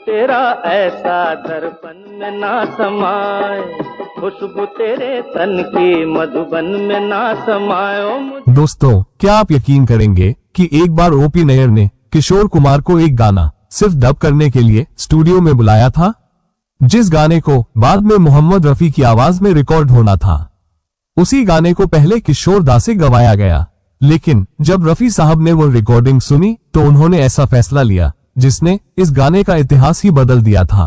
तेरा ऐसा दर्पण में ना समाए, खुशबू तेरे तन की मधुबन में ना समाए। दोस्तों, क्या आप यकीन करेंगे कि एक बार ओपी नैयर ने किशोर कुमार को एक गाना सिर्फ डब करने के लिए स्टूडियो में बुलाया था, जिस गाने को बाद में मोहम्मद रफी की आवाज में रिकॉर्ड होना था। उसी गाने को पहले किशोर दा से गवाया गया, लेकिन जब रफी साहब ने वो रिकॉर्डिंग सुनी तो उन्होंने ऐसा फैसला लिया जिसने इस गाने का इतिहास ही बदल दिया था।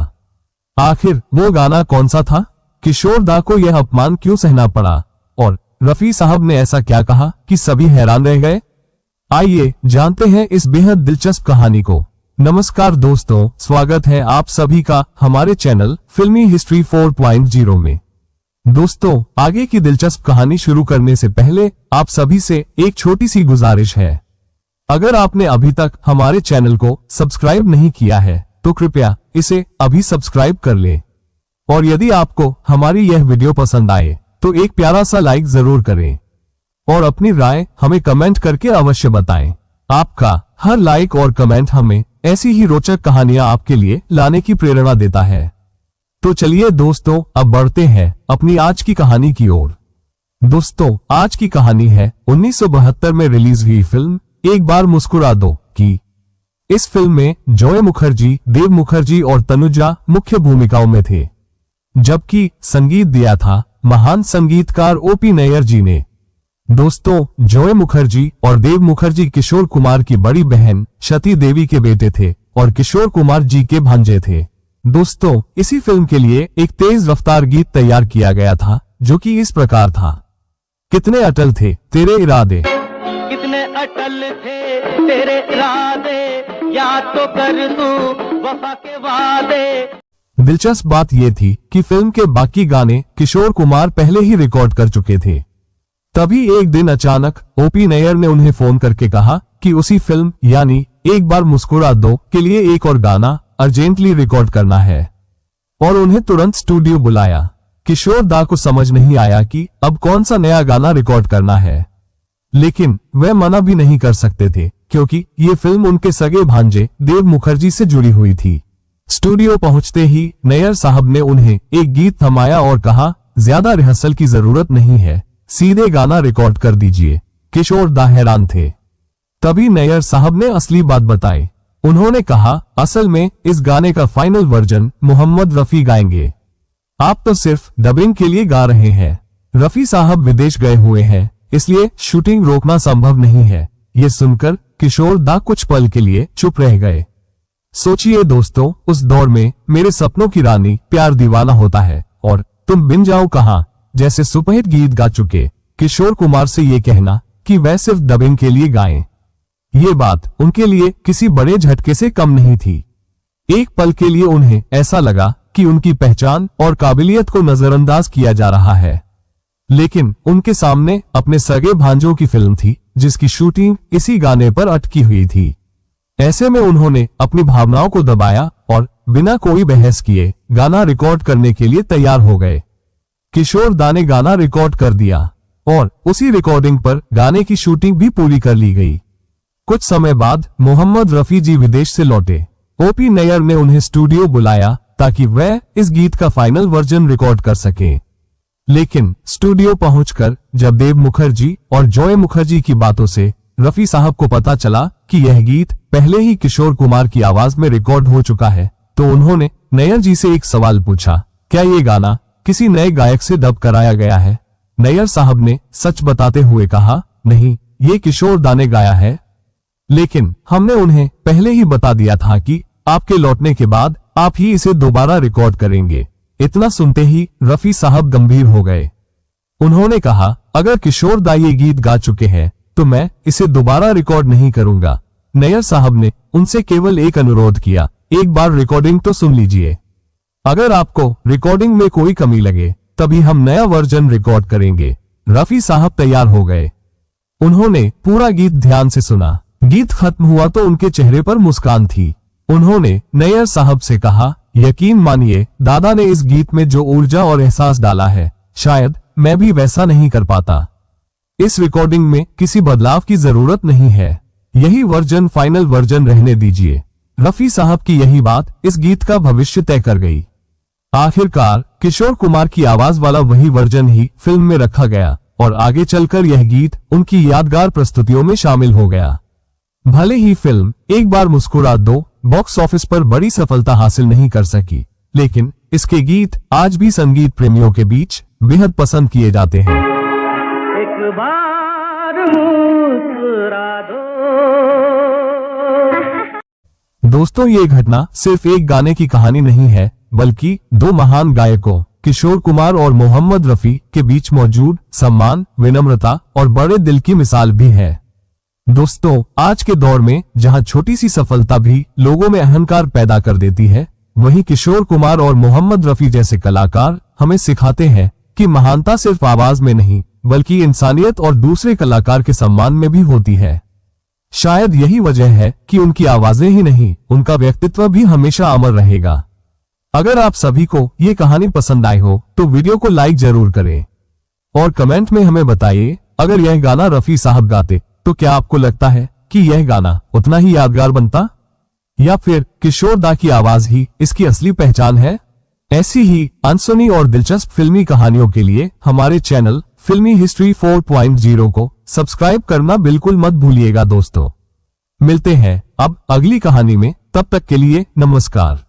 आखिर वो गाना कौन सा था? किशोर दा को यह अपमान क्यों सहना पड़ा और रफी साहब ने ऐसा क्या कहा कि सभी हैरान रह गए? आइए जानते हैं इस बेहद दिलचस्प कहानी को। नमस्कार दोस्तों, स्वागत है आप सभी का हमारे चैनल फिल्मी हिस्ट्री 4.0 में। दोस्तों, आगे की दिलचस्प कहानी शुरू करने से पहले आप सभी से एक छोटी सी गुजारिश है। अगर आपने अभी तक हमारे चैनल को सब्सक्राइब नहीं किया है तो कृपया इसे अभी सब्सक्राइब कर ले, और यदि आपको हमारी यह वीडियो पसंद आए तो एक प्यारा सा लाइक जरूर करें और अपनी राय हमें कमेंट करके अवश्य बताएं। आपका हर लाइक और कमेंट हमें ऐसी ही रोचक कहानियां आपके लिए लाने की प्रेरणा देता है। तो चलिए दोस्तों, अब बढ़ते हैं अपनी आज की कहानी की ओर। दोस्तों, आज की कहानी है 1972 में रिलीज हुई फिल्म एक बार मुस्कुरा दो की। इस फिल्म में जॉय मुखर्जी, देव मुखर्जी और तनुजा मुख्य भूमिकाओं में थे, जबकि संगीत दिया था महान संगीतकार ओपी नैयर जी ने। दोस्तों, जॉय मुखर्जी और देव मुखर्जी किशोर कुमार की बड़ी बहन शती देवी के बेटे थे और किशोर कुमार जी के भांजे थे। दोस्तों, इसी फिल्म के लिए एक तेज रफ्तार गीत तैयार किया गया था जो कि इस प्रकार था। कितने अटल थे तेरे इरादे, कितने अटल थे तेरे इरादे, याद तो कर तू वफा के वादे। दिलचस्प बात यह थी कि फिल्म के बाकी गाने किशोर कुमार पहले ही रिकॉर्ड कर चुके थे। तभी एक दिन अचानक ओपी नैयर ने उन्हें फोन करके कहा कि उसी फिल्म यानी एक बार मुस्कुरा दो के लिए एक और गाना अर्जेंटली रिकॉर्ड करना है, और उन्हें तुरंत स्टूडियो बुलाया। किशोर दा को समझ नहीं आया कि अब कौन सा नया गाना रिकॉर्ड करना है, लेकिन वह मना भी नहीं कर सकते थे क्योंकि ये फिल्म उनके सगे भांजे देव मुखर्जी से जुड़ी हुई थी। स्टूडियो पहुंचते ही नैयर साहब ने उन्हें एक गीत थमाया और कहा, ज्यादा रिहर्सल की जरूरत नहीं है, सीधे गाना रिकॉर्ड कर दीजिए। किशोर दा हैरान थे। तभी नैयर साहब ने असली बात बताई। उन्होंने कहा, असल में इस गाने का फाइनल वर्जन मोहम्मद रफी गाएंगे, आप तो सिर्फ डबिंग के लिए गा रहे हैं। रफी साहब विदेश गए हुए हैं, इसलिए शूटिंग रोकना संभव नहीं है। ये सुनकर किशोर दा कुछ पल के लिए चुप रह गए। सोचिए दोस्तों, उस दौर में मेरे सपनों की रानी, प्यार दीवाना होता है और तुम बिन जाओ कहां जैसे सुपरहिट गीत गा चुके किशोर कुमार से ये कहना कि वह सिर्फ डबिंग के लिए गाएं, ये बात उनके लिए किसी बड़े झटके से कम नहीं थी। एक पल के लिए उन्हें ऐसा लगा कि उनकी पहचान और काबिलियत को नजरअंदाज किया जा रहा है, लेकिन उनके सामने अपने सगे भांजों की फिल्म थी जिसकी शूटिंग इसी गाने पर अटकी हुई थी। ऐसे में उन्होंने अपनी भावनाओं को दबाया और बिना कोई बहस किए गाना रिकॉर्ड करने के लिए तैयार हो गए। किशोर दा ने गाना रिकॉर्ड कर दिया और उसी रिकॉर्डिंग पर गाने की शूटिंग भी पूरी कर ली गई। कुछ समय बाद मोहम्मद रफी जी विदेश से लौटे। ओपी नैयर ने उन्हें स्टूडियो बुलाया ताकि वह इस गीत का फाइनल वर्जन रिकॉर्ड कर सके, लेकिन स्टूडियो पहुंचकर जब देव मुखर्जी और जॉय मुखर्जी की बातों से रफी साहब को पता चला कि यह गीत पहले ही किशोर कुमार की आवाज में रिकॉर्ड हो चुका है, तो उन्होंने नैयर जी से एक सवाल पूछा, क्या ये गाना किसी नए गायक से डब कराया गया है? नैयर साहब ने सच बताते हुए कहा, नहीं, ये किशोर दा ने गाया है, लेकिन हमने उन्हें पहले ही बता दिया था कि आपके लौटने के बाद आप ही इसे दोबारा रिकॉर्ड करेंगे। इतना सुनते ही रफी साहब गंभीर हो गए। उन्होंने कहा, अगर किशोर दा ये गीत गा चुके हैं तो मैं इसे दोबारा रिकॉर्ड नहीं करूंगा। नैयर साहब ने उनसे केवल एक अनुरोध किया, एक बार रिकॉर्डिंग तो सुन लीजिए, अगर आपको रिकॉर्डिंग में कोई कमी लगे तभी हम नया वर्जन रिकॉर्ड करेंगे। रफी साहब तैयार हो गए। उन्होंने पूरा गीत ध्यान से सुना। गीत खत्म हुआ तो उनके चेहरे पर मुस्कान थी। उन्होंने नैयर साहब से कहा, यकीन मानिए, दादा ने इस गीत में जो ऊर्जा और एहसास डाला है, शायद मैं भी वैसा नहीं कर पाता। इस रिकॉर्डिंग में किसी बदलाव की जरूरत नहीं है, यही वर्जन फाइनल वर्जन रहने दीजिए। रफी साहब की यही बात इस गीत का भविष्य तय कर गई। आखिरकार किशोर कुमार की आवाज वाला वही वर्जन ही फिल्म में रखा गया और आगे चलकर यह गीत उनकी यादगार प्रस्तुतियों में शामिल हो गया। भले ही फिल्म एक बार मुस्कुरा दो बॉक्स ऑफिस पर बड़ी सफलता हासिल नहीं कर सकी, लेकिन इसके गीत आज भी संगीत प्रेमियों के बीच बेहद पसंद किए जाते हैं। एक बार मुस्कुरा दो। दोस्तों, ये घटना सिर्फ एक गाने की कहानी नहीं है, बल्कि दो महान गायकों किशोर कुमार और मोहम्मद रफी के बीच मौजूद सम्मान, विनम्रता और बड़े दिल की मिसाल भी है। दोस्तों, आज के दौर में जहां छोटी सी सफलता भी लोगों में अहंकार पैदा कर देती है, वहीं किशोर कुमार और मोहम्मद रफी जैसे कलाकार हमें सिखाते हैं कि महानता सिर्फ आवाज में नहीं, बल्कि इंसानियत और दूसरे कलाकार के सम्मान में भी होती है। शायद यही वजह है कि उनकी आवाजें ही नहीं, उनका व्यक्तित्व भी हमेशा अमर रहेगा। अगर आप सभी को ये कहानी पसंद आई हो तो वीडियो को लाइक जरूर करें और कमेंट में हमें बताइए, अगर यह गाना रफी साहब गाते तो क्या आपको लगता है कि यह गाना उतना ही यादगार बनता, या फिर किशोर दा की आवाज ही इसकी असली पहचान है? ऐसी ही अनसुनी और दिलचस्प फिल्मी कहानियों के लिए हमारे चैनल फिल्मी हिस्ट्री 4.0 को सब्सक्राइब करना बिल्कुल मत भूलिएगा। दोस्तों, मिलते हैं अब अगली कहानी में, तब तक के लिए नमस्कार।